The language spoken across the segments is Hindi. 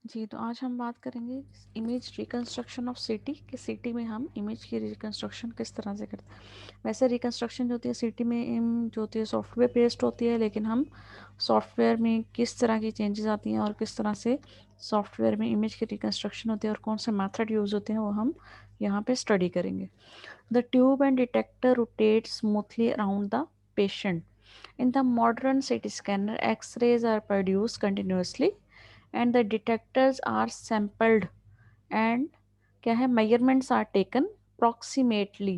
जी, तो आज हम बात करेंगे इमेज रिकंस्ट्रक्शन ऑफ सिटी कि सिटी में हम इमेज की रिकंस्ट्रक्शन किस तरह से करते हैं। वैसे रिकंस्ट्रक्शन जो होती है सिटी में जो होती है सॉफ्टवेयर बेस्ड होती है, लेकिन हम सॉफ्टवेयर में किस तरह की चेंजेस आती हैं और किस तरह से सॉफ्टवेयर में इमेज की रिकंस्ट्रक्शन होती है और कौन से मेथड यूज़ होते हैं वो हम यहाँ पे स्टडी करेंगे। The tube and detector rotate smoothly around the patient. In the modern CT scanner, X-rays are produced continuously and the detectors are sampled and क्या है measurements are taken approximately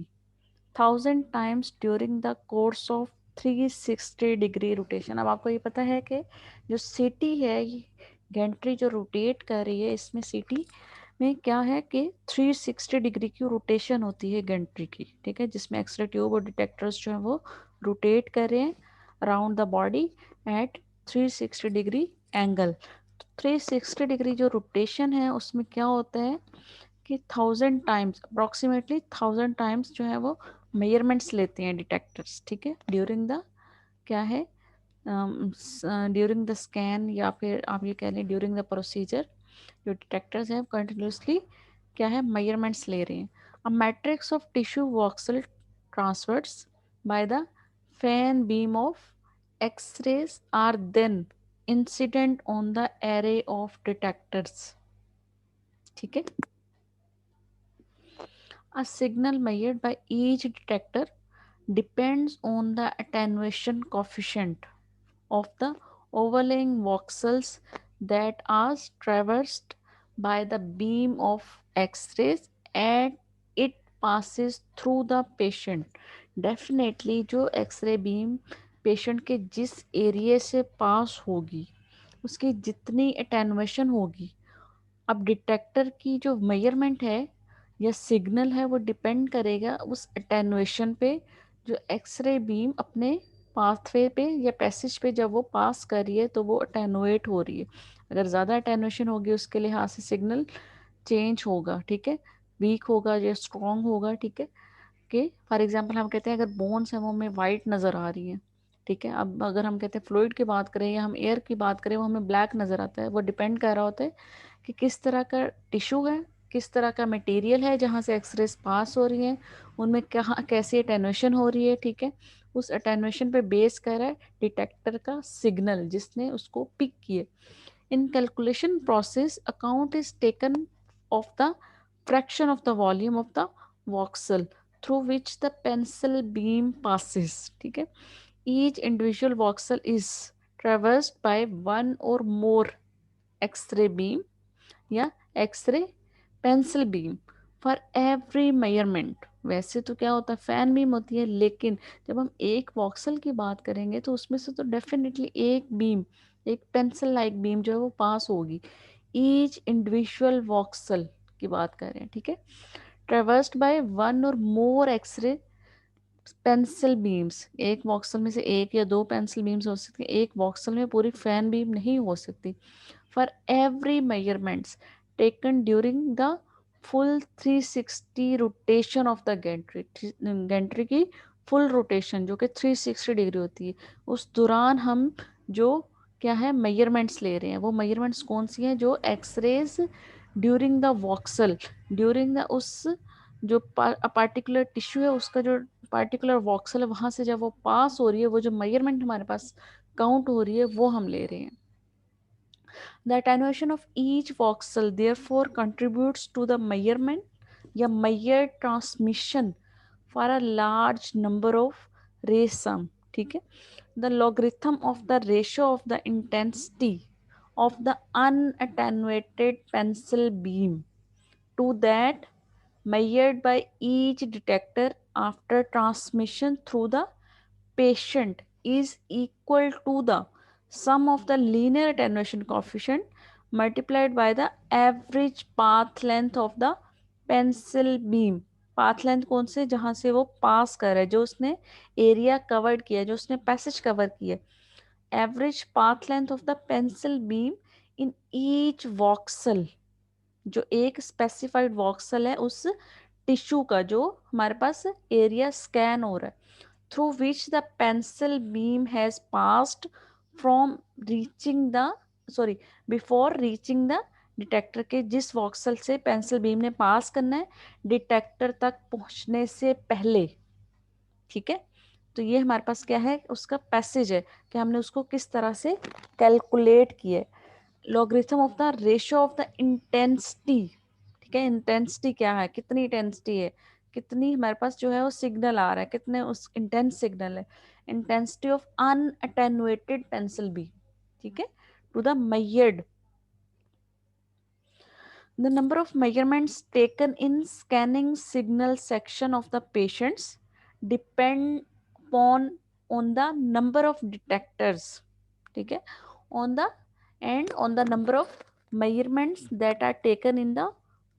1000 times during the course of 360 degree rotation. अब आपको ये पता है कि जो सीटी है गेंट्री जो रोटेट कर रही है इसमें सीटी में क्या है कि 360 डिग्री की रोटेशन होती है गेंट्री की, ठीक है, जिसमें एक्सरे ट्यूब और डिटेक्टर्स जो है वो रोटेट कर रहे हैं around the body at 360 degree angle. 360 degree जो रोटेशन है उसमें क्या होता है कि 1000 टाइम्स अप्रोक्सीमेटली 1000 टाइम्स जो है वो मेजरमेंट्स लेते हैं डिटेक्टर्स, ठीक है, ड्यूरिंग द क्या है ड्यूरिंग द स्कैन या फिर आप ये कह लें ड्यूरिंग द प्रोसीजर जो डिटेक्टर्स हैं कंटिन्यूसली क्या है मेजरमेंट्स ले रहे हैं। A matrix of tissue voxel transfers by the fan beam of X-rays are then incident on the array of detectors, ठीक है। A signal measured by each detector depends on the attenuation coefficient of the overlaying voxels that are traversed by the beam of X-rays and it passes through the patient. Definitely जो एक्सरे बीम पेशेंट के जिस एरिया से पास होगी उसकी जितनी अटेनुएशन होगी, अब डिटेक्टर की जो मेजरमेंट है या सिग्नल है वो डिपेंड करेगा उस अटेनुएशन पे जो एक्सरे बीम अपने पाथवे पे या पैसेज पे जब वो पास कर रही है तो वो अटेनुएट हो रही है। अगर ज़्यादा अटेनुएशन होगी उसके लिहाज से सिग्नल चेंज होगा, ठीक है, वीक होगा या स्ट्रॉन्ग होगा, ठीक है। कि फॉर एग्जांपल हम कहते हैं अगर बोन्स हैं वो हमें वाइट नज़र आ रही हैं, ठीक है। अब अगर हम कहते हैं फ्लूइड की बात करें या हम एयर की बात करें वो हमें ब्लैक नज़र आता है, वो डिपेंड कर रहा होता है कि किस तरह का टिश्यू है, किस तरह का मटेरियल है जहाँ से एक्सरेज पास हो रही हैं, उनमें कहाँ कैसी अटेनुएशन हो रही है, ठीक है। उस अटेनुएशन पे बेस कर रहा है डिटेक्टर का सिग्नल जिसने उसको पिक किए। In calculation process account is taken of the fraction of the volume of the voxel through which the pencil beam passes, ठीक है। Each individual voxel is traversed by one or more X-ray beam या X-ray pencil beam for every measurement. वैसे तो क्या होता है फैन बीम होती है, लेकिन जब हम एक वॉक्सल की बात करेंगे तो उसमें से तो डेफिनेटली एक बीम, एक पेंसिल लाइक बीम जो है वो पास होगी। ईच इंडिविजुअल वॉक्सल की बात कर रहे हैं, ठीक है, ट्रेवर्स्ड बाय वन और मोर एक्सरे पेंसिल बीम्स। एक वॉक्सल में से एक या दो पेंसिल बीम्स हो सकती है, एक वॉक्सल में पूरी फैन बीम नहीं हो सकती। For every measurements taken during the full 360 rotation of the gantry, gantry की फुल रोटेशन जो कि 360 डिग्री होती है, उस दौरान हम जो क्या है मेजरमेंट्स ले रहे हैं, वो मेजरमेंट्स कौन सी हैं, जो X-rays during the voxel, during the उस जो पार्टिकुलर टिश्यू है उसका जो पार्टिकुलर वॉक्सल है वहाँ से जब वो पास हो रही है, वो जो मेजरमेंट हमारे पास काउंट हो रही है वो हम ले रहे हैं। The attenuation of each voxel therefore contributes to the measurement या measured transmission for a large number of ray sum, ठीक है। The logarithm of the ratio of the intensity of the unattenuated pencil beam to that measured by each detector after transmission through the patient is equal to the sum of the linear attenuation coefficient multiplied by the average path length of the pencil beam. Path length कौन से, जहां से वो पास कर रहा है, जो उसने एरिया कवर्ड किया, जो उसने पैसेज कवर किया। Average path length of the pencil beam in each voxel, जो एक स्पेसिफाइड वॉक्सल है उस टिश्यू का जो हमारे पास एरिया स्कैन हो रहा है, through which the pencil beam has passed from reaching the sorry before reaching the detector के जिस वॉक्सल से पेंसिल बीम ने पास करना है डिटेक्टर तक पहुंचने से पहले, ठीक है। तो ये हमारे पास क्या है, उसका पैसेज है कि हमने उसको किस तरह से कैलकुलेट किया है। Logarithm of the ratio of the intensity, ठीक है। इंटेंसिटी क्या है, कितनी इंटेंसिटी है, कितनी हमारे पास जो है वो सिग्नल आ रहा है, कितने उस इंटेंस सिग्नल है। Intensity of unattenuated pencil beam, ठीक है, to the measured the number of measurements taken in scanning signal section of the patients depend upon on the number of detectors, ठीक है, on the and on the number of measurements that are taken in the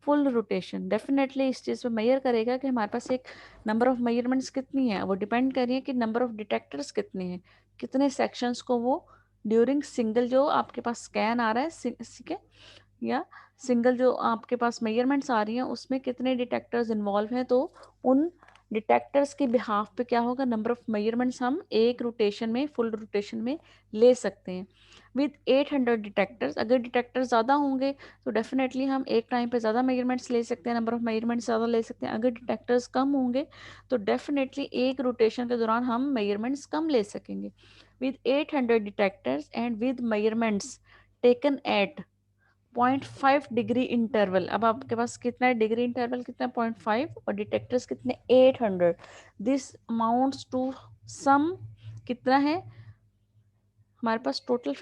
full rotation. Definitely इस चीज़ पे मेजर करेगा कि हमारे पास एक नंबर ऑफ मेजरमेंट्स कितनी है, वो डिपेंड कर रही है कि नंबर ऑफ डिटेक्टर्स कितने हैं, कितने सेक्शंस को वो ड्यूरिंग सिंगल जो आपके पास स्कैन आ रहा है, ठीक है, या सिंगल जो आपके पास मेजरमेंट्स आ रही हैं उसमें कितने डिटेक्टर्स इन्वॉल्व हैं। तो उन डिटेक्टर्स के बिहाफ पे क्या होगा, नंबर ऑफ मेजरमेंट्स हम एक रोटेशन में, फुल रोटेशन में ले सकते हैं। विद 800 डिटेक्टर्स, अगर डिटेक्टर्स ज़्यादा होंगे तो डेफिनेटली हम एक टाइम पे ज़्यादा मेजरमेंट्स ले सकते हैं, नंबर ऑफ मेजरमेंट्स ज़्यादा ले सकते हैं। अगर डिटेक्टर्स कम होंगे तो डेफिनेटली एक रोटेशन के दौरान हम मेजरमेंट्स कम ले सकेंगे। With 800 detectors and with measurements taken at 0.5 degree interval, अब आपके पास कितना है डिग्री इंटरवल, कितना 0.5 और डिटेक्टर्स कितने 800, दिस अमाउंट्स टू सम कितना है हमारे पास टोटल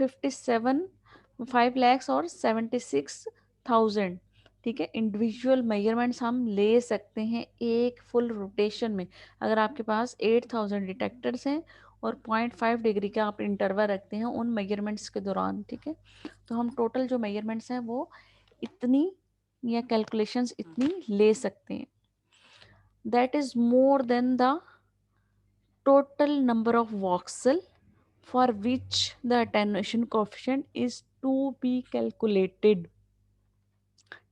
5 lakhs और 76,000, ठीक है। इंडिविजुअल मेजरमेंट्स हम ले सकते हैं एक फुल रोटेशन में। अगर आपके पास 8,000 डिटेक्टर्स हैं और 0.5 डिग्री का आप इंटरवल रखते हैं उन मेजरमेंट्स के दौरान, ठीक है, तो हम टोटल जो मेजरमेंट्स हैं वो इतनी या कैलकुलेशंस इतनी ले सकते हैं। That is more than the total number of voxel for which the attenuation coefficient is to be calculated,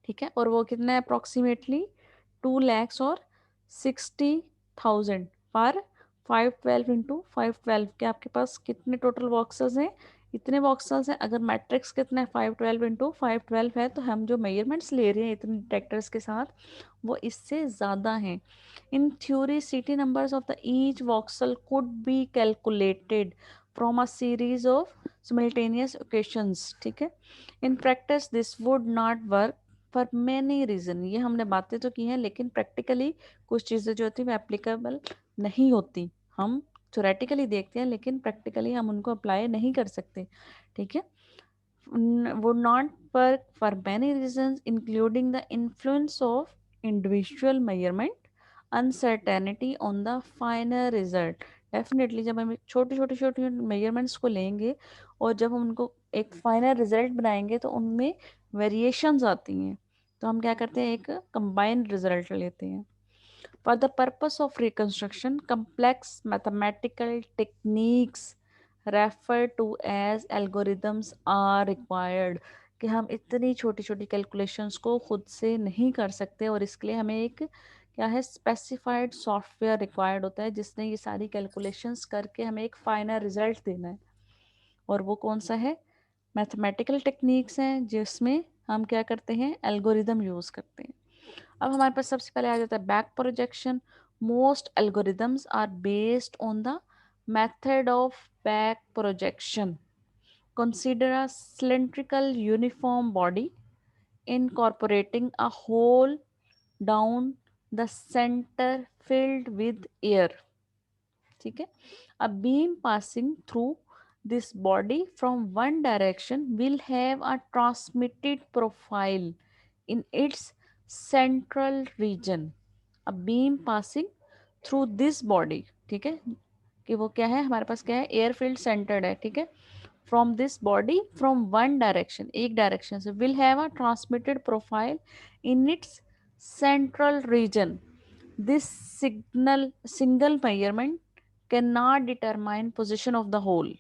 ठीक है। और वो कितना है अप्रोक्सीमेटली 2 lakhs और 60,000 पर 512 इंटू 512 के आपके पास कितने टोटल बॉक्सेस हैं, इतने बॉक्सेस हैं। अगर मैट्रिक्स कितना है 512 इंटू 512 है तो हम जो मेजरमेंट्स ले रहे हैं इतने डिटेक्टर्स के साथ वो इससे ज़्यादा हैं। इन थ्योरी सीटी numbers of the each voxel could be calculated from a series of simultaneous occasions, ठीक है। In practice this would not work for many reason. ये हमने बातें तो की हैं लेकिन प्रैक्टिकली कुछ चीज़ें जो होती हैं वो एप्लीकेबल नहीं होती। हम थ्योरेटिकली देखते हैं लेकिन प्रैक्टिकली हम उनको अप्लाई नहीं कर सकते, ठीक है। would not work for many reasons including the influence of individual measurement, uncertainty on the final result। Definitely जब हम छोटी छोटी छोटी मेजरमेंट्स को लेंगे और जब हम उनको एक फाइनल रिजल्ट बनाएंगे तो उनमें वेरिएशंस आती हैं, तो हम क्या करते हैं एक कंबाइंड रिजल्ट लेते हैं। For the purpose of reconstruction, complex mathematical techniques referred to as algorithms are required। कि हम इतनी छोटी छोटी कैलकुलेशंस को खुद से नहीं कर सकते और इसके लिए हमें एक क्या है स्पेसिफाइड सॉफ्टवेयर रिक्वायर्ड होता है जिसने ये सारी कैलकुलेशंस करके हमें एक फाइनल रिजल्ट देना है। और वो कौन सा है, मैथमेटिकल टेक्निक्स हैं जिसमें हम क्या करते हैं एल्गोरिदम यूज़ करते हैं। अब हमारे पास सबसे पहले आ जाता है back projection. Most algorithms are based on the method of back projection. Consider a cylindrical uniform body incorporating a hole down the center filled with air, ठीक है। A beam passing through this body from one direction will have a transmitted profile in its central region। A beam passing through this body, ठीक है, कि वो क्या है हमारे पास क्या है एयर फील्ड सेंटर्ड है, ठीक है। From this body from one direction, एक डायरेक्शन से, will have a transmitted profile in its central region. This signal single measurement can not determine position of the hole,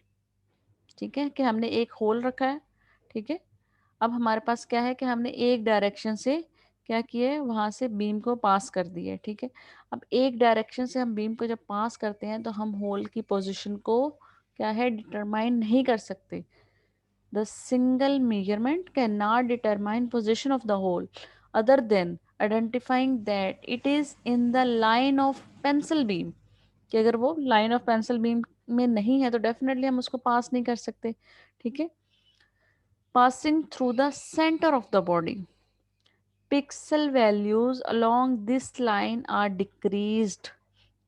ठीक है, कि हमने एक होल रखा है, ठीक है। अब हमारे पास क्या है कि हमने एक डायरेक्शन से क्या किया वहां से बीम को पास कर दिया है, ठीक है। अब एक डायरेक्शन से हम बीम को जब पास करते हैं तो हम होल की पोजीशन को क्या है डिटरमाइन नहीं कर सकते। The single measurement cannot determine position of the hole other than identifying that it is in the line of pencil beam, कि अगर वो लाइन ऑफ पेंसिल बीम में नहीं है तो डेफिनेटली हम उसको पास नहीं कर सकते. ठीक है. Passing through the centre of the body, pixel values along this line are decreased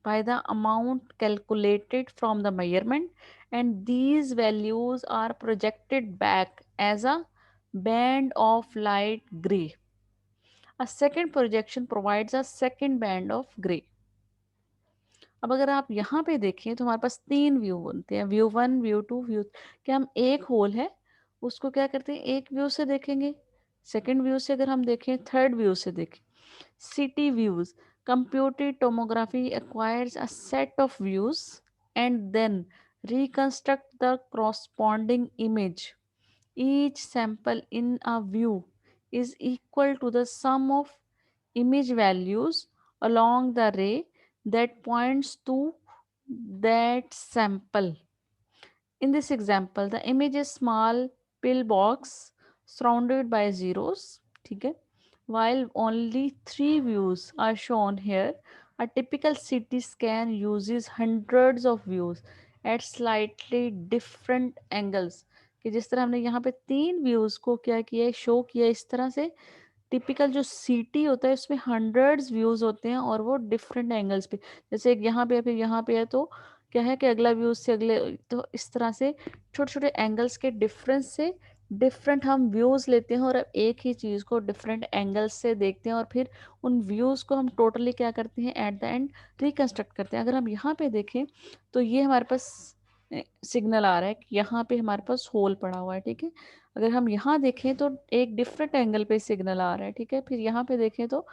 by the amount calculated from the measurement, and these values are projected back as a band of light gray. A second projection provides a second band of gray. अब अगर आप यहाँ पे देखें तो हमारे पास तीन व्यू बनते हैं, view one, view two, view. कि हम एक होल है उसको क्या करते हैं, एक व्यू से देखेंगे, सेकंड व्यू से अगर हम देखें, थर्ड व्यू से देखें. City views. Computed tomography acquires a set of views and then reconstruct the corresponding image. Each sample in a view is equal to the sum of image values along the ray that points to that sample. In this example, the image is small pillbox surrounded by zeros. ठीक है. While only three views are shown here, a typical CT scan uses hundreds of views at slightly different angles. कि जिस तरह हमने यहाँ पे तीन व्यूज को क्या किया, शो किया इस तरह से. टिपिकल जो सीटी होता है उसमें हंड्रेड्स व्यूज होते हैं और वो डिफरेंट एंगल्स पे, जैसे एक यहाँ पे है फिर यहाँ पे है, तो क्या है कि अगला व्यू से अगले, तो इस तरह से छोटे छोटे एंगल्स के डिफरेंस से डिफरेंट हम व्यूज लेते हैं और अब एक ही चीज़ को डिफरेंट एंगल्स से देखते हैं और फिर उन व्यूज को हम टोटली क्या करते हैं, एट द एंड रिकंस्ट्रक्ट करते हैं. अगर हम यहाँ पे देखें तो ये हमारे पास सिग्नल आ रहा है कि यहाँ पे हमारे पास होल पड़ा हुआ है. ठीक है. अगर हम यहाँ देखें तो एक डिफरेंट एंगल पे सिग्नल आ रहा है. ठीक है. फिर यहाँ पे देखें तो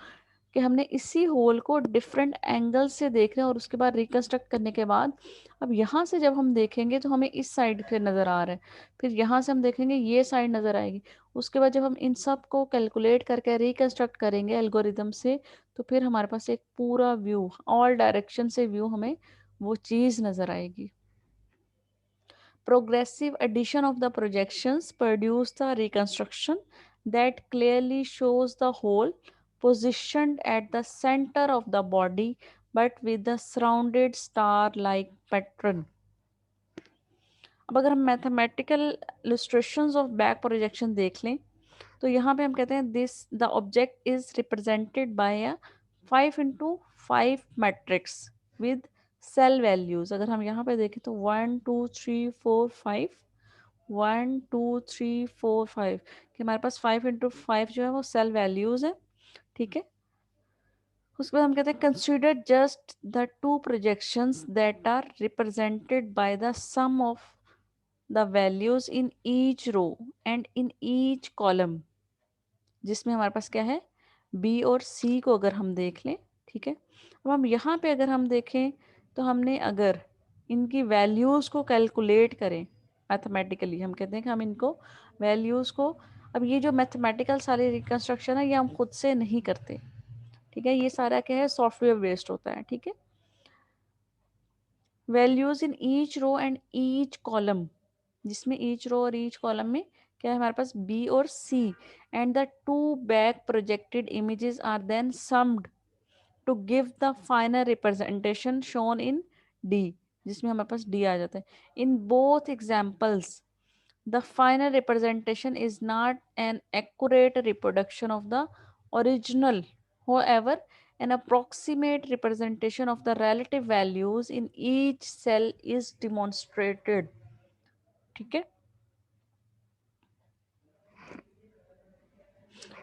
कि हमने इसी होल को डिफरेंट एंगल से देख रहे हैं और उसके बाद रिकंस्ट्रक्ट करने के बाद अब यहाँ से जब हम देखेंगे तो हमें इस साइड पे नज़र आ रहा है, फिर यहाँ से हम देखेंगे ये साइड नज़र आएगी. उसके बाद जब हम इन सब को कैलकुलेट करके रिकंस्ट्रक्ट करेंगे एल्गोरिदम से, तो फिर हमारे पास एक पूरा व्यू, ऑल डायरेक्शन से व्यू हमें वो चीज़ नज़र आएगी. Progressive addition of the projections produce the reconstruction that clearly shows the whole positioned at the center of the body but with the surrounded star-like pattern. अब अगर हम mathematical illustrations of back projection देख लें तो यहाँ पे हम कहते हैं this the object is represented by a 5x5 matrix with cell values. अगर हम यहाँ पे देखें तो 1 2 3 4 5, 1 2 3 4 5 कि हमारे पास 5x5 जो है वो सेल वैल्यूज है. ठीक है. उसके बाद हम कहते हैं consider just the two projections that are represented by the sum of the values in each row and in each column, जिसमें हमारे पास क्या है, बी और सी को अगर हम देख लें. ठीक है. अब हम यहाँ पे अगर हम देखें तो हमने अगर इनकी वैल्यूज़ को कैलकुलेट करें मैथमेटिकली, हम कहते हैं कि हम इनको वैल्यूज़ को, अब ये जो मैथमेटिकल सारी रिकन्स्ट्रक्शन है ये हम खुद से नहीं करते. ठीक है. ये सारा क्या है, सॉफ्टवेयर बेस्ड होता है. ठीक है. Values in each row and each column, जिसमें ईच रो और ईच कॉलम में क्या है हमारे पास, बी और C, and the two back projected images are then summed to give the final representation shown in D, जिसमें हमारे पास डी आ जाता है. In both examples the final representation is not an accurate reproduction of the original, however an approximate representation of the relative values in each cell is demonstrated. ठीक है.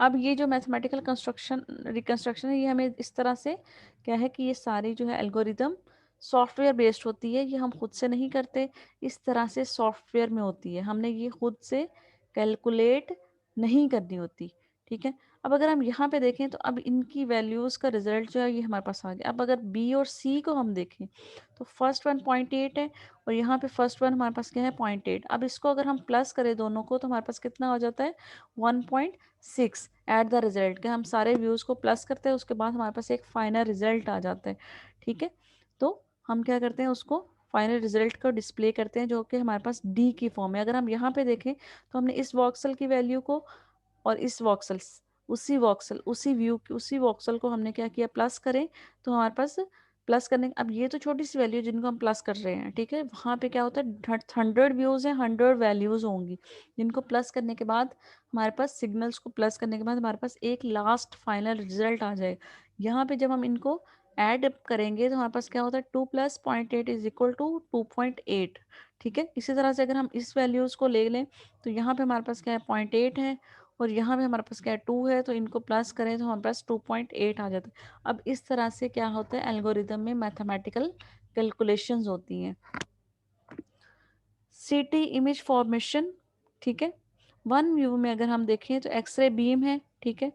अब ये जो मैथमेटिकल कंस्ट्रक्शन रिकंस्ट्रक्शन है ये हमें इस तरह से क्या है कि ये सारी जो है एल्गोरिदम सॉफ्टवेयर बेस्ड होती है, ये हम खुद से नहीं करते, इस तरह से सॉफ्टवेयर में होती है, हमने ये खुद से कैलकुलेट नहीं करनी होती. ठीक है. अब अगर हम यहाँ पे देखें तो अब इनकी वैल्यूज़ का रिजल्ट जो है ये हमारे पास आ गया. अब अगर बी और सी को हम देखें तो फर्स्ट वन 0.8 है और यहाँ पे फर्स्ट वन हमारे पास क्या है 0.8. अब इसको अगर हम प्लस करें दोनों को तो हमारे पास कितना हो जाता है 1.6 एट द रिजल्ट के. हम सारे व्यूज़ को प्लस करते हैं उसके बाद हमारे पास एक फाइनल रिजल्ट आ जाता है. ठीक है. तो हम क्या करते हैं उसको फाइनल रिजल्ट को डिस्प्ले करते हैं, जो कि हमारे पास डी की फॉर्म है। अगर हम यहाँ पे देखें तो हमने इस वॉक्सल की वैल्यू को और इस वॉक्सल, उसी व्यू की उसी वॉक्सल को हमने क्या किया, प्लस करें, तो हमारे पास प्लस करने, अब ये तो छोटी सी वैल्यू जिनको हम प्लस कर रहे हैं, ठीक है, वहाँ पे क्या होता है 100 व्यूज है, 100 वैल्यूज होंगी, जिनको प्लस करने के बाद हमारे पास, सिग्नल्स को प्लस करने के बाद हमारे पास एक लास्ट फाइनल रिजल्ट आ जाए। यहाँ पे जब हम इनको ऐड करेंगे तो हमारे पास क्या होता है, 2 + 0.8 इज इक्वल टू 2.8। ठीक है, इसी तरह से अगर हम इस वैल्यूज को ले लें तो यहाँ पे हमारे पास क्या है, 0.8 है, और यहाँ पे हमारे पास क्या है 2 है, तो इनको प्लस करें तो हमारे पास 2.8 आ जाता है। अब इस तरह से क्या होता है, एल्गोरिदम में मैथमेटिकल कैलकुलेशंस होती हैं। सीटी इमेज फॉर्मेशन, ठीक है, वन व्यू में अगर हम देखें तो एक्सरे बीम है, ठीक है,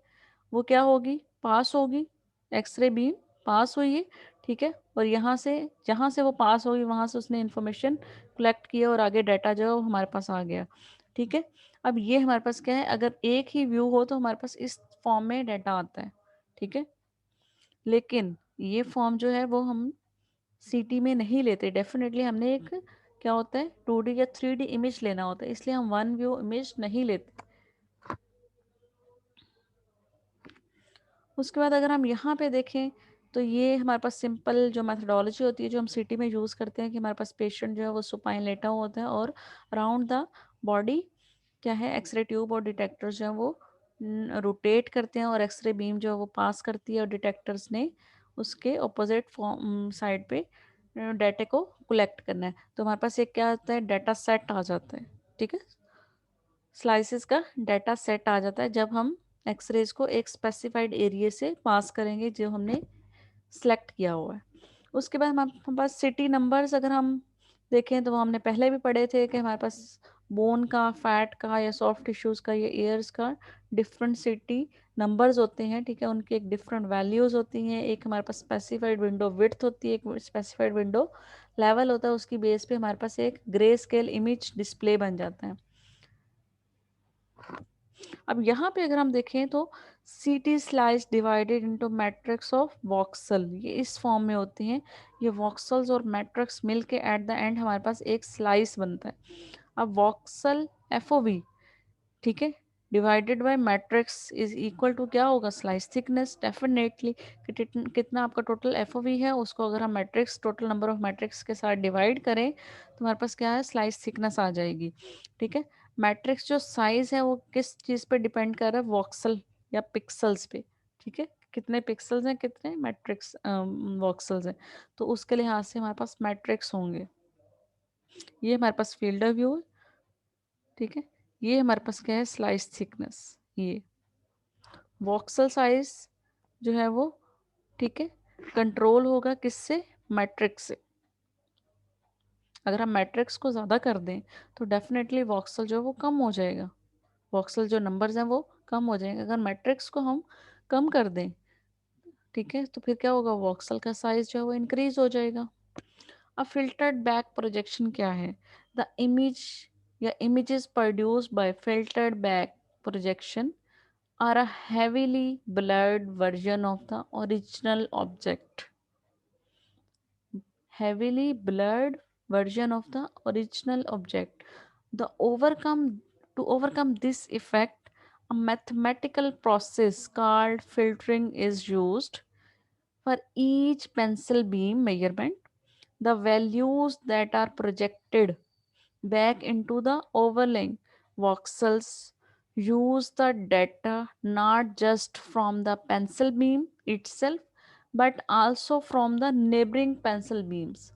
वो क्या होगी, पास होगी, एक्सरे बीम पास हुई है, ठीक है, और यहाँ से जहाँ से वो पास होगी वहाँ से उसने इंफॉर्मेशन कलेक्ट किया और आगे डाटा जो है वो हमारे पास आ गया। ठीक है, अब ये हमारे पास क्या है, अगर एक ही व्यू हो तो हमारे पास इस फॉर्म में डाटा आता है। ठीक है, लेकिन ये फॉर्म जो है वो हम सीटी में नहीं लेते, डेफिनेटली हमने एक क्या होता है 2D या 3D इमेज लेना होता है, इसलिए हम वन व्यू इमेज नहीं लेते। उसके बाद अगर हम यहाँ पे देखें तो ये हमारे पास सिंपल जो मेथडोलॉजी होती है जो हम सिटी में यूज़ करते हैं कि हमारे पास पेशेंट जो है वो सुपाइन लेटा हुआ होता है और अराउंड द बॉडी क्या है, एक्सरे ट्यूब और डिटेक्टर्स जो है वो रोटेट करते हैं और एक्सरे बीम जो है वो पास करती है और डिटेक्टर्स ने उसके ऑपोजिट फॉर्म साइड पे डाटा को कलेक्ट करना है। तो हमारे पास एक क्या आता है, डाटा सेट आ जाता है। ठीक है, स्लाइसिस का डाटा सेट आ जाता है जब हम एक्सरेज को एक स्पेसिफाइड एरिया से पास करेंगे जो हमने सेलेक्ट किया हुआ है। उसके बाद हमारे पास सिटी नंबर्स अगर हम देखें तो वो हमने पहले भी पढ़े थे कि हमारे पास बोन का, फैट का या सॉफ्ट टिश्यूज़ का या एयर्स का डिफरेंट सिटी नंबर्स होते हैं। ठीक है, उनकी एक डिफरेंट वैल्यूज़ होती हैं, एक हमारे पास स्पेसिफाइड विंडो विड्थ होती है, एक स्पेसिफाइड विंडो लेवल होता है, उसकी बेस पे हमारे पास एक ग्रे स्केल इमेज डिस्प्ले बन जाता है। अब यहाँ पे अगर हम देखें तो सीटी slice divided into matrix of voxel, ये इस फॉर्म में होते हैं। ये वॉक्सल्स और मैट्रिक्स मिल के एट द एंड हमारे पास एक स्लाइस बनता है। अब वॉक्सल एफओवी, ठीक है, divided by matrix is equal to क्या होगा, स्लाइस थिकनेस, डेफिनेटली कितना आपका टोटल एफओवी है उसको अगर हम matrix, total number of matrix के साथ डिवाइड करें तो हमारे पास क्या है, स्लाइस थिकनेस आ जाएगी। ठीक है, मैट्रिक्स जो साइज है वो किस चीज़ पे डिपेंड कर रहा है, वॉक्सल या पिक्सल्स पे। ठीक है, कितने पिक्सल्स हैं, कितने मैट्रिक्स वॉक्सल्स हैं, तो उसके लिहाज से हमारे पास मैट्रिक्स होंगे। ये हमारे पास फील्ड ऑफ व्यू है। ठीक है, ये हमारे पास क्या है, स्लाइस थिकनेस, ये वॉक्सल साइज जो है वो, ठीक है, कंट्रोल होगा किससे, मैट्रिक्स से। अगर हम मैट्रिक्स को ज़्यादा कर दें तो डेफिनेटली वॉक्सल जो है वो कम हो जाएगा, वॉक्सल जो नंबर्स हैं वो कम हो जाएंगे। अगर मैट्रिक्स को हम कम कर दें, ठीक है, तो फिर क्या होगा, वॉक्सल का साइज जो है वो इंक्रीज हो जाएगा। अब फिल्टर्ड बैक प्रोजेक्शन क्या है, द इमेज या images produced by filtered back projection are a heavily blurred version of the original object. Heavily blurred version of the original object. The overcome To overcome this effect, a mathematical process called filtering is used. For each pencil beam measurement, the values that are projected back into the overlaying voxels use the data not just from the pencil beam itself but also from the neighboring pencil beams.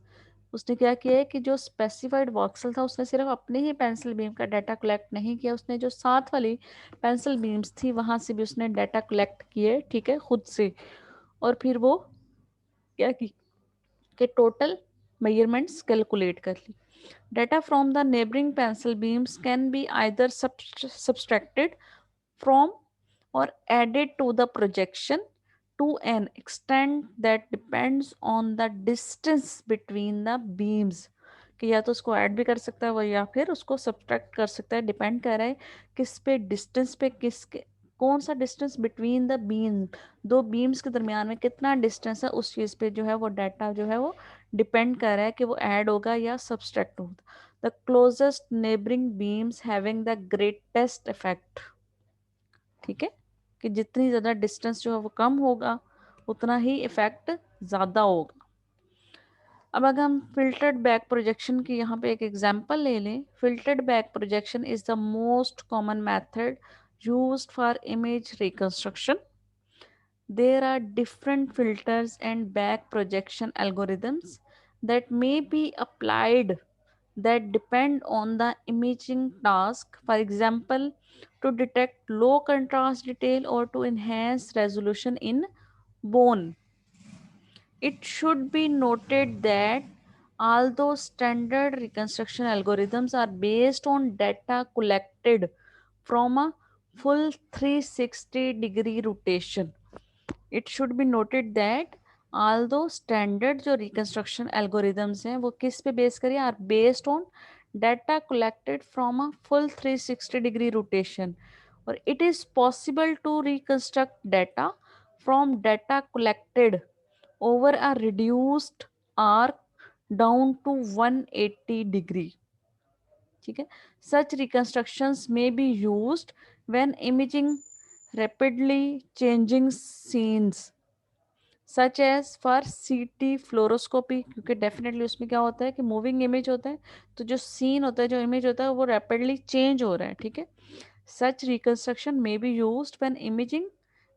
उसने क्या किया है कि जो स्पेसिफाइड वॉक्सल था उसने सिर्फ अपने ही पेंसिल बीम का डाटा कलेक्ट नहीं किया, उसने जो साथ वाली पेंसिल बीम्स थी वहां से भी उसने डाटा कलेक्ट किए, ठीक है, खुद से, और फिर वो क्या की कि टोटल मेजरमेंट्स कैलकुलेट कर ली। Data from the neighboring pencil beams can be either subtracted from or added to the projection to an extent that depends on the distance between the beams, कि या तो उसको ऐड भी कर सकता है वो या फिर उसको सब्ट्रैक्ट कर सकता है, डिपेंड कर रहा है किस पे, डिस्टेंस पे, किसके कौन सा डिस्टेंस बिटवीन द बीम, दो बीम्स के दरमियान में कितना डिस्टेंस है, उस चीज़ पे जो है वो डाटा जो है वो डिपेंड कर रहा है कि वो ऐड होगा या सब्सट्रैक्ट होगा। The closest neighbouring beams having the greatest effect, ठीक है, कि जितनी ज़्यादा डिस्टेंस जो है वो कम होगा उतना ही इफेक्ट ज़्यादा होगा। अब अगर हम फिल्टर्ड बैक प्रोजेक्शन की यहाँ पे एक एग्जांपल ले लें, filtered back projection is the most common method used for image reconstruction. There are different filters and back projection algorithms that may be applied that depend on the imaging task. For example, to detect low contrast detail or to enhance resolution in bone. It should be noted that although standard reconstruction algorithms are based on data collected from a full 360-degree rotation, it should be noted that although standard जो reconstruction algorithms हैं वो किस पे बेस करिए, are based on data collected from a full 360-degree rotation, or it is possible to reconstruct data from data collected over a reduced arc down to 180 degree, ठीक है। Such reconstructions may be used when imaging rapidly changing scenes such as for CT fluoroscopy, क्योंकि डेफिनेटली उसमें क्या होता है कि मूविंग इमेज होता है, तो जो सीन होता है, जो इमेज होता है वो रैपिडली चेंज हो रहा है, ठीक है। Such reconstruction may be used when imaging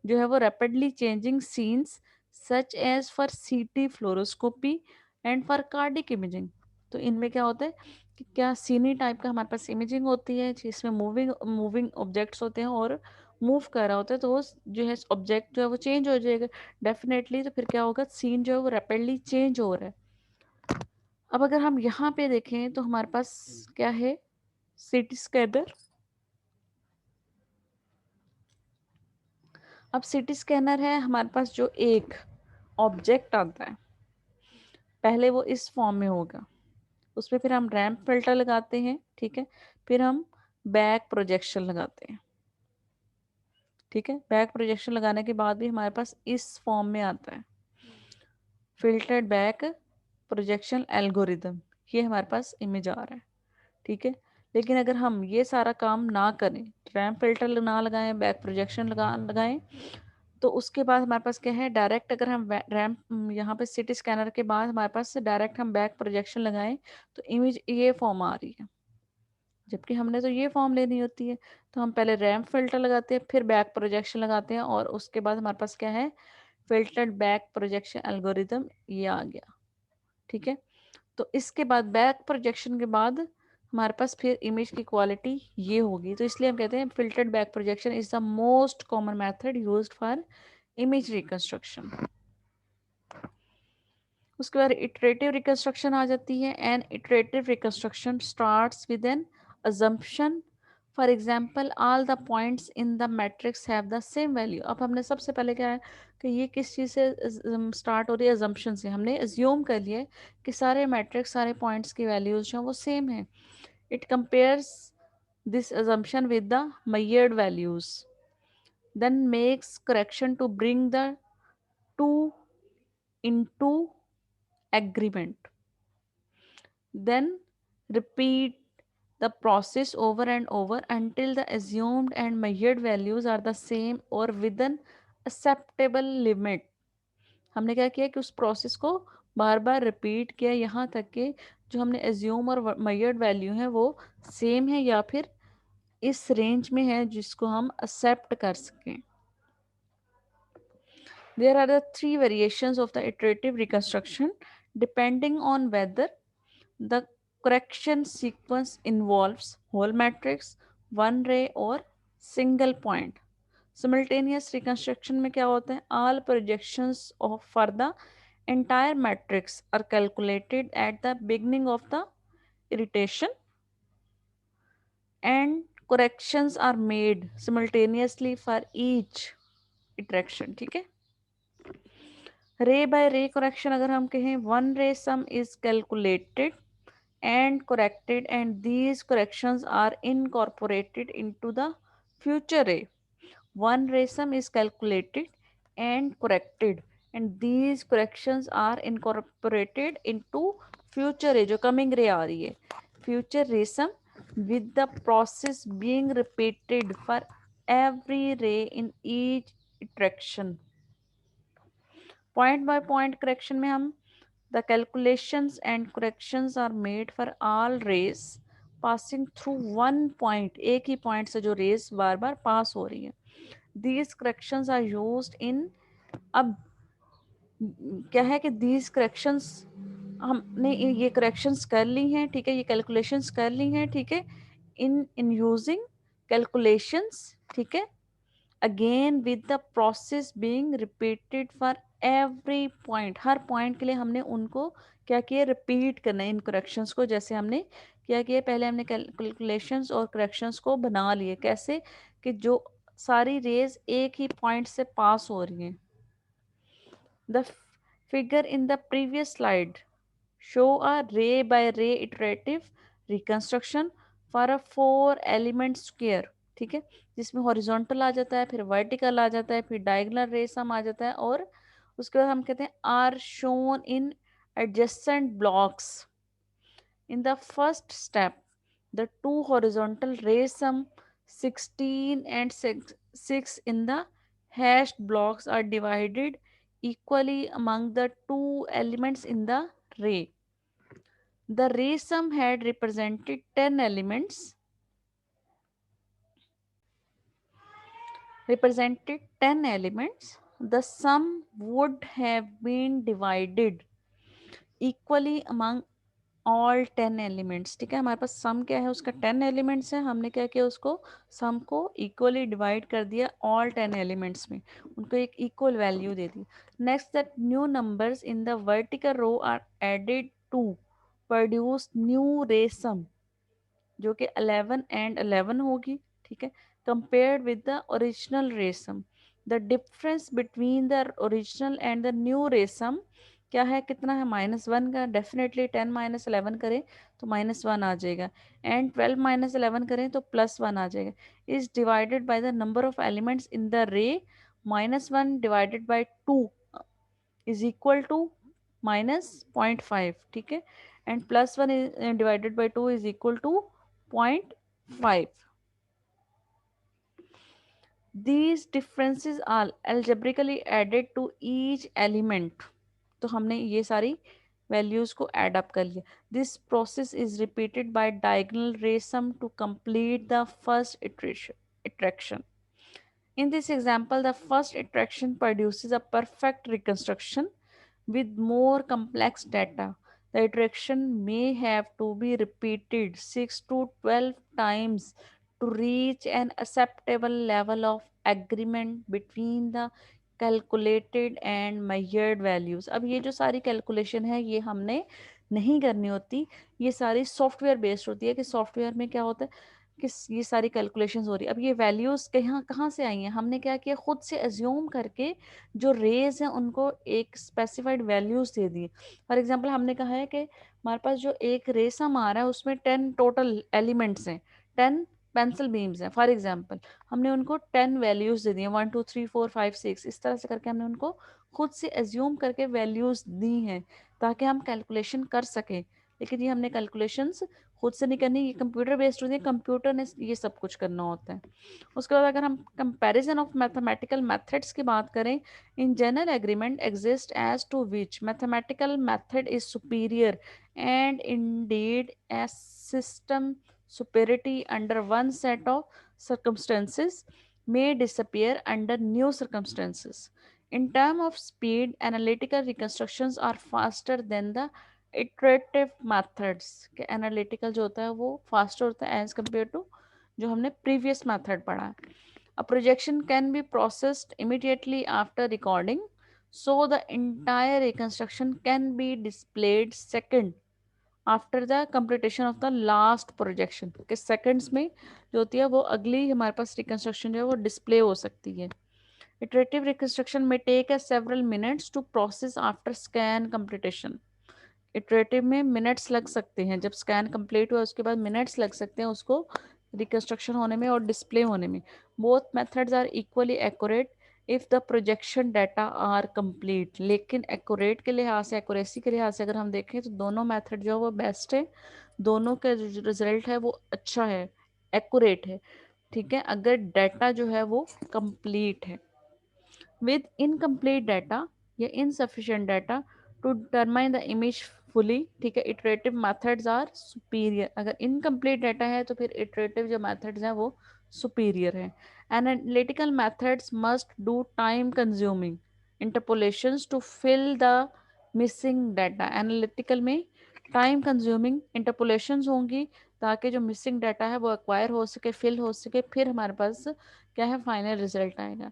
जो है वो rapidly changing scenes such as for CT fluoroscopy and for cardiac imaging. तो इनमें क्या होता है कि क्या सीनी टाइप का हमारे पास इमेजिंग होती है जिसमें मूविंग मूविंग ऑब्जेक्ट्स होते हैं और मूव कर रहा होता है, तो वो जो है ऑब्जेक्ट जो है वो चेंज हो जाएगा डेफिनेटली। तो फिर क्या होगा, सीन जो है वो रैपिडली चेंज हो रहा है। अब अगर हम यहाँ पे देखें तो हमारे पास क्या है, सिटी स्कैनर। अब सिटी स्कैनर है हमारे पास, जो एक ऑब्जेक्ट आता है पहले वो इस फॉर्म में होगा, उसमें फिर हम रैम्प फिल्टर लगाते हैं, ठीक है, फिर हम बैक प्रोजेक्शन लगाते हैं, ठीक है। बैक प्रोजेक्शन लगाने के बाद भी हमारे पास इस फॉर्म में आता है, फिल्टर्ड बैक प्रोजेक्शन एल्गोरिदम, ये हमारे पास इमेज आ रहा है, ठीक है। लेकिन अगर हम ये सारा काम ना करें, रैम फिल्टर ना लगाएं, बैक प्रोजेक्शन लगाएं, तो उसके बाद हमारे पास क्या है, डायरेक्ट अगर हम रैम यहाँ पे सिटी स्कैनर के बाद हमारे पास डायरेक्ट हम बैक प्रोजेक्शन लगाएं तो इमेज ये फॉर्म आ रही है, जबकि हमने तो ये फॉर्म लेनी होती है। तो हम पहले रैम फिल्टर लगाते हैं, फिर बैक प्रोजेक्शन लगाते हैं, और उसके बाद हमारे पास क्या है, फिल्टर्ड बैक प्रोजेक्शन एल्गोरिदम, ये आ गया, ठीक है। तो इसके बाद बैक प्रोजेक्शन के बाद हमारे पास फिर इमेज की क्वालिटी ये होगी। तो इसलिए हम कहते हैं filtered back projection is the most common method used for image reconstruction. उसके बाद इटरेटिव रिकंस्ट्रक्शन आ जाती है, and iterative reconstruction starts with N assumption. For example, all the points in the matrix have the same value. अब हमने सबसे पहले क्या है कि ये किस चीज़ से स्टार्ट हो रही है, अजम्पशन से। हमने एज्यूम कर लिया है कि सारे मैट्रिक्स, सारे पॉइंट्स की वैल्यूज जो हैं वो सेम है। It compares this assumption with the measured values, then makes correction to bring the two into agreement, then repeat the process over and over until the assumed and measured values are the same or within acceptable limit। हमने क्या किया कि उस प्रोसेस को बार बार रिपीट किया यहाँ तक कि जो हमने एज्यूम और मेजर्ड वैल्यू है वो सेम है या फिर इस रेंज में है जिसको हम एक्सेप्ट कर सकें। There are the three variations of the iterative reconstruction depending on whether the correction sequence involves whole matrix, one ray or single point. Simultaneous reconstruction में क्या होता है, all projections of for the entire matrix are calculated at the beginning of the iteration and corrections are made simultaneously for each iteration, ठीक है। रे बाय रे करेक्शन अगर हम कहें, वन रे सम is calculated and corrected and these corrections are incorporated into the future ray. One ray sum is calculated and corrected and these corrections are incorporated into future ray, जो coming ray आ रही है, future raysum, with the process being repeated for every ray in each iteration. Point by point correction में हम the calculations and corrections are made for all rays passing through one point, एक ही point से जो rays बार बार pass हो रही है. These corrections are used in, अब क्या है कि these corrections, हमने ये corrections कर ली हैं, ठीक है, ये calculations कर ली हैं, ठीक है, in using calculations, ठीक है, again with the process being repeated for every point, her point के लिए हमने उनको क्या किया, रिपीट करना है इन करेक्शंस को. जैसे हमने क्या किया, पहले हमने कैलकुलेशंस और करेक्शंस को बना लिए, कैसे कि जो सारी रेज एक ही पॉइंट से पास हो रही हैं. The figure in the previous slide show a ray by ray iterative reconstruction for a 4 element square, ठीक है, जिसमें हॉरिजॉन्टल आ जाता है, फिर वर्टिकल आ जाता है, फिर डायगोनल रे सम आ जाता है, और उसके बाद हम कहते हैं are shown in adjacent blocks. In the first step the two horizontal rays sum 16 and 6 in the hashed blocks are divided equally among the two elements in the ray. The ray sum had represented 10 elements, The sum would have been divided equally among all 10 elements. ठीक है, हमारे पास सम क्या है, उसका 10 एलिमेंट्स है, हमने क्या किया, उसको सम को इक्वली डिवाइड कर दिया ऑल 10 एलिमेंट्स में, उनको एक इक्वल वैल्यू दे दी. Next, that new numbers in the vertical row are added to produce new ray sum, जो कि 11 एंड 11 होगी, ठीक है, कंपेयर्ड विद द ओरिजिनल रेसम. The difference between the original and the new रेसम क्या है, कितना है, -1 का. डेफिनेटली 10 माइनस 11 करें तो -1 आ जाएगा, एंड 12 माइनस 11 करें तो +1 आ जाएगा. Is divided by the number of elements in the ray. -1 divided by 2 is equal to -0.5, ठीक है, and +1 divided by 2 is equal to 0.5. These differences are algebraically added to each element. तो हमने ये सारी वैल्यूज को एड अप कर लिया. This process is repeated by diagonal ray sum to complete the first iteration. In this example, the first iteration produces a perfect reconstruction with more complex data. The iteration may have to be repeated 6 to 12 times to reach an acceptable level of agreement between the calculated and measured values. अब ये जो सारी कैलकुलेशन है ये हमने नहीं करनी होती, ये सारी सॉफ्टवेयर बेस्ड होती है. कि सॉफ्टवेयर में क्या होता है कि ये सारी कैलकुलेशंस हो रही है. अब ये वैल्यूज़ कहाँ कहाँ से आई हैं, हमने क्या किया, खुद से एज्यूम करके जो रेज हैं उनको एक specified values they the. For example हमने कहा है कि हमारे पास जो एक रेसम आ रहा है उसमें 10 टोटल एलिमेंट्स हैं, 10 पेंसिल बीम्स हैं. फॉर एग्जांपल हमने उनको 10 वैल्यूज़ दे दी हैं, 1 2 3 4 5 6, इस तरह से करके हमने उनको खुद से एज्यूम करके वैल्यूज़ दी हैं ताकि हम कैलकुलेशन कर सकें. लेकिन ये हमने कैलकुलेशंस खुद से नहीं करनी, ये कंप्यूटर बेस्ड होती है, कंप्यूटर ने ये सब कुछ करना होता है. उसके बाद अगर हम कंपैरिजन ऑफ मैथमेटिकल मेथड्स की बात करें, in general agreement exist as to which mathematical method is superior and indeed a system superiority under one set of circumstances may disappear under new circumstances. In terms of speed, analytical reconstructions are faster than the iterative methods. के एनालिटिकल जो होता है वो फास्टर होता है एज कम्पेयर टू जो हमने प्रीवियस मेथड पढ़ा है. अ projection can be processed immediately after recording, so the entire reconstruction can be displayed second after the completion of the last projection. के सेकेंड्स में जो होती है वो अगली हमारे पास रिकंस्ट्रक्शन जो है वो डिस्प्ले हो सकती है. इटरेटिव रिकंस्ट्रक्शन में take a several minutes to process after scan completion. Iterative में मिनट्स लग सकते हैं, जब स्कैन कंप्लीट हुआ उसके बाद मिनट्स लग सकते हैं उसको रिकंस्ट्रक्शन होने में और डिस्प्ले होने में. Both methods are equally accurate if the projection data are complete. लेकिन एक्यूरेट के लिहाज से, एक्यूरेसी के लिहाज से अगर हम देखें तो दोनों मेथड जो है वो बेस्ट है, दोनों का जो रिजल्ट है वो अच्छा है, एक्यूरेट है। ठीक है, अगर डाटा जो है वो कंप्लीट है। with incomplete data या insufficient data to determine the image fully, ठीक है, iterative methods are superior। अगर incomplete data है तो फिर iterative जो methods हैं वो superior हैं। Analytical methods must do time consuming interpolations to fill the missing data। Analytical में टाइम कंज्यूमिंग इंटरपोलेशंस होंगी ताकि जो मिसिंग डाटा है वो एक्वायर हो सके, फिल हो सके, फिर हमारे पास क्या है, फाइनल रिजल्ट आएगा।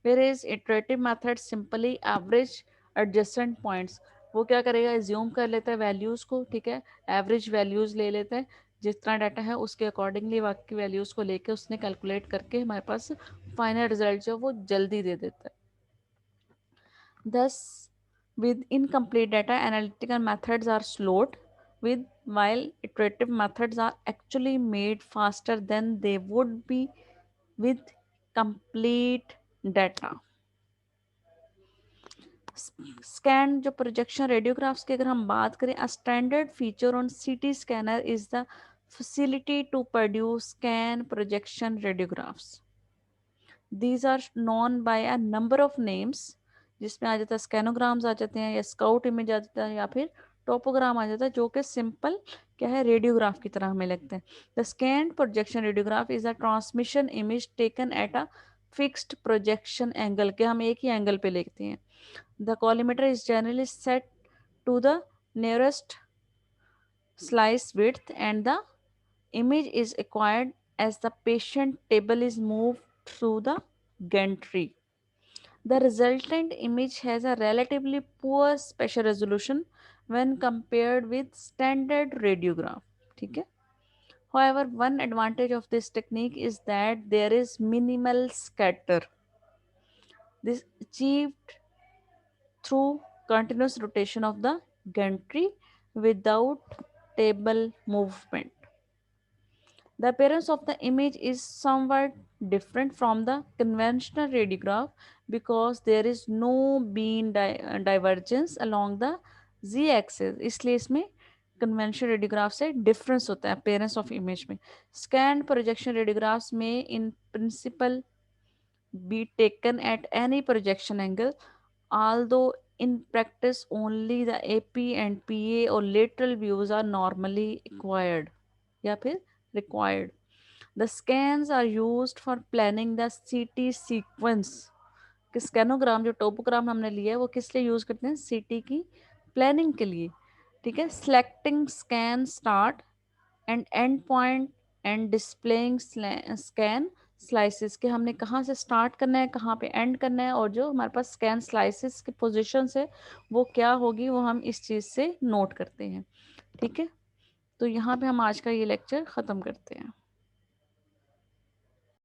whereas iterative method simply average adjacent points। वो क्या करेगा, एज्यूम कर लेता है वैल्यूज़ को, ठीक है, एवरेज वैल्यूज़ ले लेता है, जितना डाटा है उसके अकॉर्डिंगली बाकी वैल्यूज़ को लेके उसने कैलकुलेट करके हमारे पास फाइनल रिजल्ट जो वो जल्दी दे देता है। Thus, with incomplete data, analytical methods are slowed, with while iterative methods are actually made faster than they would be with complete data। Scan जो प्रोजेक्शन रेडियोग्राफ्स की अगर हम बात करें, a standard feature on CT scanner is the facility to produce scan projection radiographs. These are known by a number of names, जिसमें आ जाता है स्कैनोग्राम्स आ जाते हैं, या स्काउट इमेज आ जाता है, या फिर टोपोग्राम आ जाता है, जो कि सिंपल क्या है, रेडियोग्राफ की तरह हमें लगते हैं। The scan projection radiograph is a transmission image taken at a fixed projection angle, के हम एक ही एंगल पे लेते हैं। The collimator is generally set to the nearest slice width and the image is acquired as the patient table is moved through the gantry. The resultant image has a relatively poor spatial resolution when compared with standard radiograph. ठीक है? However, one advantage of this technique is that there is minimal scatter. This achieved through continuous rotation of the gantry without table movement. The appearance of the image is somewhat different from the conventional radiograph because there is no beam divergence along the z axis, इसलिए इसमें कन्वेंशनल रेडियोग्राफ से डिफरेंस होता है अपेयरेंस ऑफ इमेज में। स्कैन प्रोजेक्शन रेडियोग्राफ्स में in principle be taken at any projection angle, although in practice only the AP and PA or lateral views are normally acquired या फिर required. The scans are used for planning the CT sequence। कि स्कैनोग्राम जो टोपोग्राम हमने लिया है वो किस लिए यूज करते हैं, सीटी की प्लानिंग के लिए। ठीक है, selecting scan start and and point and displaying scan slices, के हमने कहाँ से स्टार्ट करना है, कहाँ पे एंड करना है, और जो हमारे पास स्कैन स्लाइसिस की पोजीशन है वो क्या होगी, वो हम इस चीज़ से नोट करते हैं। ठीक है, तो यहाँ पे हम आज का ये लेक्चर ख़त्म करते हैं।